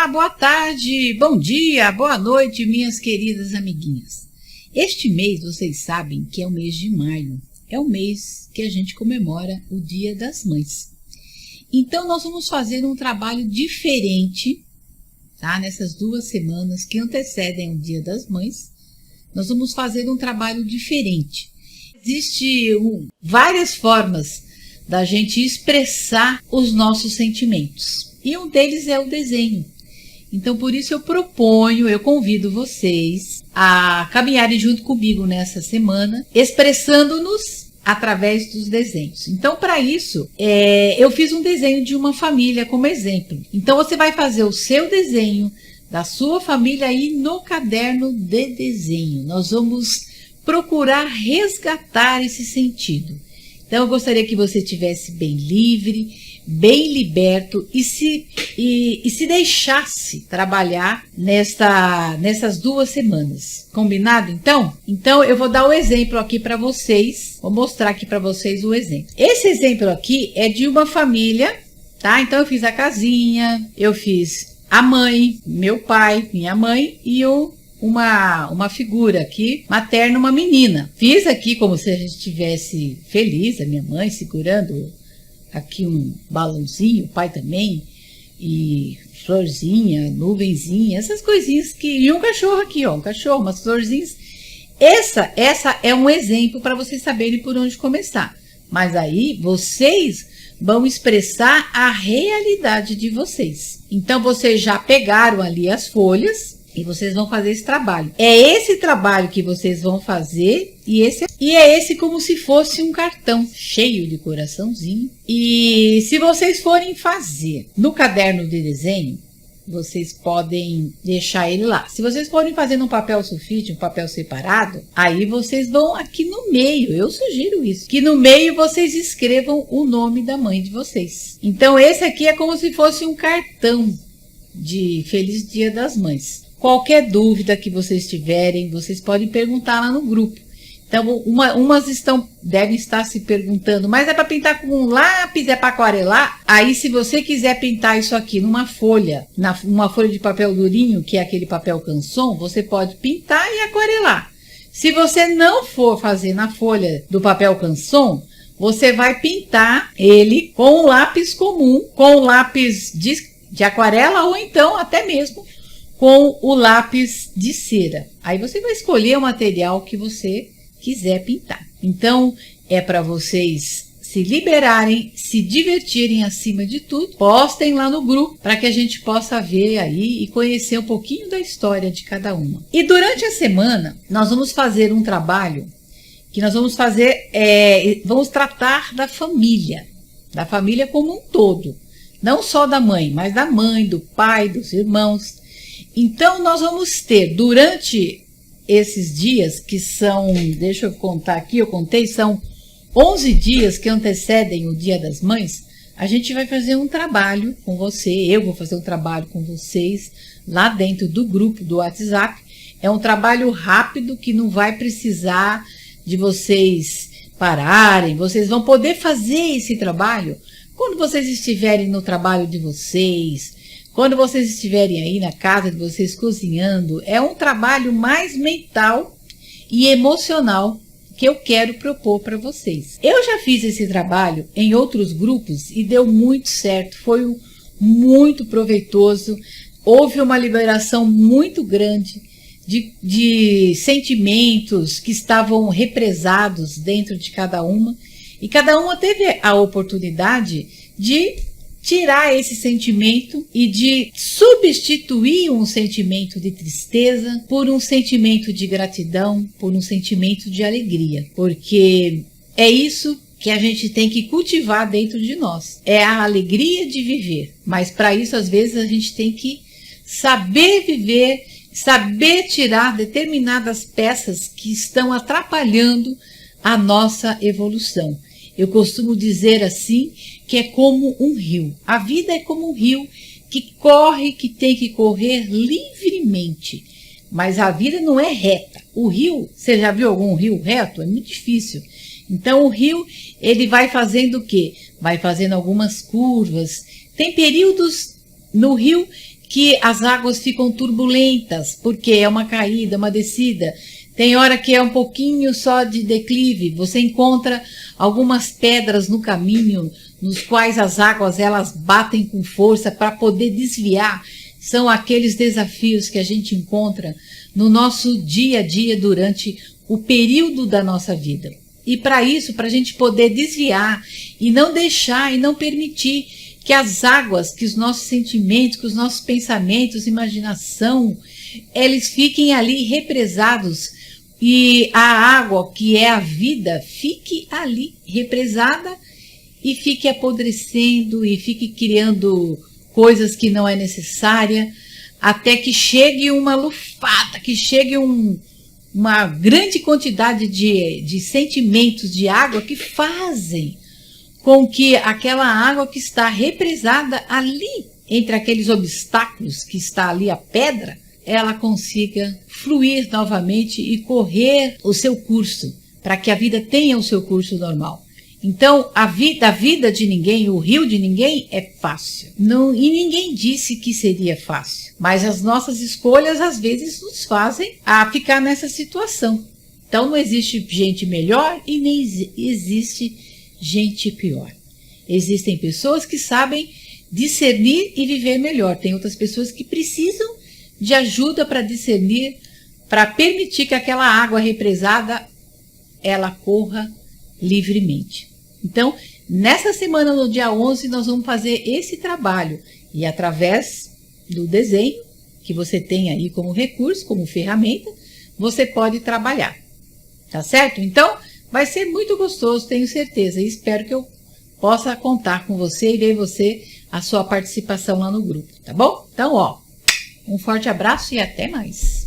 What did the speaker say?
Olá, boa tarde, bom dia, boa noite, minhas queridas amiguinhas. Este mês, vocês sabem que é o mês de maio. É o mês que a gente comemora o Dia das Mães. Então, nós vamos fazer um trabalho diferente, tá? Nessas 2 semanas que antecedem o Dia das Mães, nós vamos fazer um trabalho diferente. Existem várias formas da gente expressar os nossos sentimentos. E um deles é o desenho. Então, por isso eu convido vocês a caminharem junto comigo nessa semana, expressando-nos através dos desenhos. Então, para isso, eu fiz um desenho de uma família como exemplo. Então, você vai fazer o seu desenho da sua família aí no caderno de desenho. Nós vamos procurar resgatar esse sentido. Então, eu gostaria que você estivesse bem livre, bem liberto e se deixasse trabalhar nessas 2 semanas. Combinado, então? Então, eu vou dar o exemplo aqui para vocês. Vou mostrar aqui para vocês o exemplo. Esse exemplo aqui é de uma família, tá? Então, eu fiz a casinha, eu fiz a mãe, meu pai, minha mãe e uma figura aqui, materna, uma menina. Fiz aqui como se a gente estivesse feliz, a minha mãe segurando aqui um balãozinho, o pai também, e florzinha, nuvenzinha, essas coisinhas e um cachorro aqui, ó, um cachorro, umas florzinhas. Essa é um exemplo para vocês saberem por onde começar. Mas aí vocês vão expressar a realidade de vocês. Então vocês já pegaram ali as folhas e vocês vão fazer esse trabalho. É esse trabalho que vocês vão fazer e é esse como se fosse um cartão cheio de coraçãozinho. E se vocês forem fazer no caderno de desenho, vocês podem deixar ele lá. Se vocês forem fazer num papel sulfite, um papel separado, aí vocês vão aqui no meio, eu sugiro isso, que no meio vocês escrevam o nome da mãe de vocês. Então esse aqui é como se fosse um cartão de Feliz Dia das Mães. Qualquer dúvida que vocês tiverem, vocês podem perguntar lá no grupo. Então, umas devem estar se perguntando, mas é para pintar com um lápis, é para aquarelar? Aí, se você quiser pintar isso aqui numa folha, numa folha de papel durinho, que é aquele papel canson, você pode pintar e aquarelar. Se você não for fazer na folha do papel canson, você vai pintar ele com um lápis comum, com um lápis de aquarela ou então até mesmo com o lápis de cera. Aí você vai escolher o material que você quiser pintar. Então, é para vocês se liberarem, se divertirem acima de tudo. Postem lá no grupo para que a gente possa ver aí e conhecer um pouquinho da história de cada uma. E durante a semana, nós vamos fazer um trabalho que nós vamos fazer, vamos tratar da família como um todo. Não só da mãe, mas da mãe, do pai, dos irmãos. Então, nós vamos ter, durante esses dias, que são, deixa eu contar aqui, são 11 dias que antecedem o Dia das Mães, a gente vai fazer um trabalho com você, eu vou fazer um trabalho com vocês, lá dentro do grupo do WhatsApp. É um trabalho rápido, que não vai precisar de vocês pararem, vocês vão poder fazer esse trabalho quando vocês estiverem no trabalho de vocês, quando vocês estiverem aí na casa de vocês cozinhando. É um trabalho mais mental e emocional que eu quero propor para vocês. Eu já fiz esse trabalho em outros grupos e deu muito certo, foi muito proveitoso, houve uma liberação muito grande de sentimentos que estavam represados dentro de cada uma, e cada uma teve a oportunidade de tirar esse sentimento e de substituir um sentimento de tristeza por um sentimento de gratidão, por um sentimento de alegria. Porque é isso que a gente tem que cultivar dentro de nós. É a alegria de viver. Mas para isso, às vezes, a gente tem que saber viver, saber tirar determinadas peças que estão atrapalhando a nossa evolução. Eu costumo dizer assim, que é como um rio. A vida é como um rio que corre, que tem que correr livremente. Mas a vida não é reta. O rio, você já viu algum rio reto? É muito difícil. Então o rio, ele vai fazendo o quê? Vai fazendo algumas curvas. Tem períodos no rio que as águas ficam turbulentas, porque é uma caída, uma descida. Tem hora que é um pouquinho só de declive, você encontra algumas pedras no caminho, nos quais as águas elas batem com força para poder desviar. São aqueles desafios que a gente encontra no nosso dia a dia durante o período da nossa vida. E para isso, para a gente poder desviar e não deixar e não permitir que as águas, que os nossos sentimentos, que os nossos pensamentos, imaginação, eles fiquem ali represados e a água, que é a vida, fique ali represada e fique apodrecendo e fique criando coisas que não é necessária, até que chegue uma lufada, que chegue uma grande quantidade de sentimentos de água que fazem com que aquela água que está represada ali, entre aqueles obstáculos que está ali a pedra, ela consiga fluir novamente e correr o seu curso, para que a vida tenha o seu curso normal. Então, a vida de ninguém, o rio de ninguém é fácil. Não, e ninguém disse que seria fácil. Mas as nossas escolhas, às vezes, nos fazem a ficar nessa situação. Então, não existe gente melhor e nem existe gente pior. Existem pessoas que sabem discernir e viver melhor. Tem outras pessoas que precisam de ajuda para discernir, para permitir que aquela água represada, ela corra livremente. Então, nessa semana, no dia 11, nós vamos fazer esse trabalho. E através do desenho, que você tem aí como recurso, como ferramenta, você pode trabalhar. Tá certo? Então, vai ser muito gostoso, tenho certeza. E espero que eu possa contar com você e ver a sua participação lá no grupo. Tá bom? Então, um forte abraço e até mais.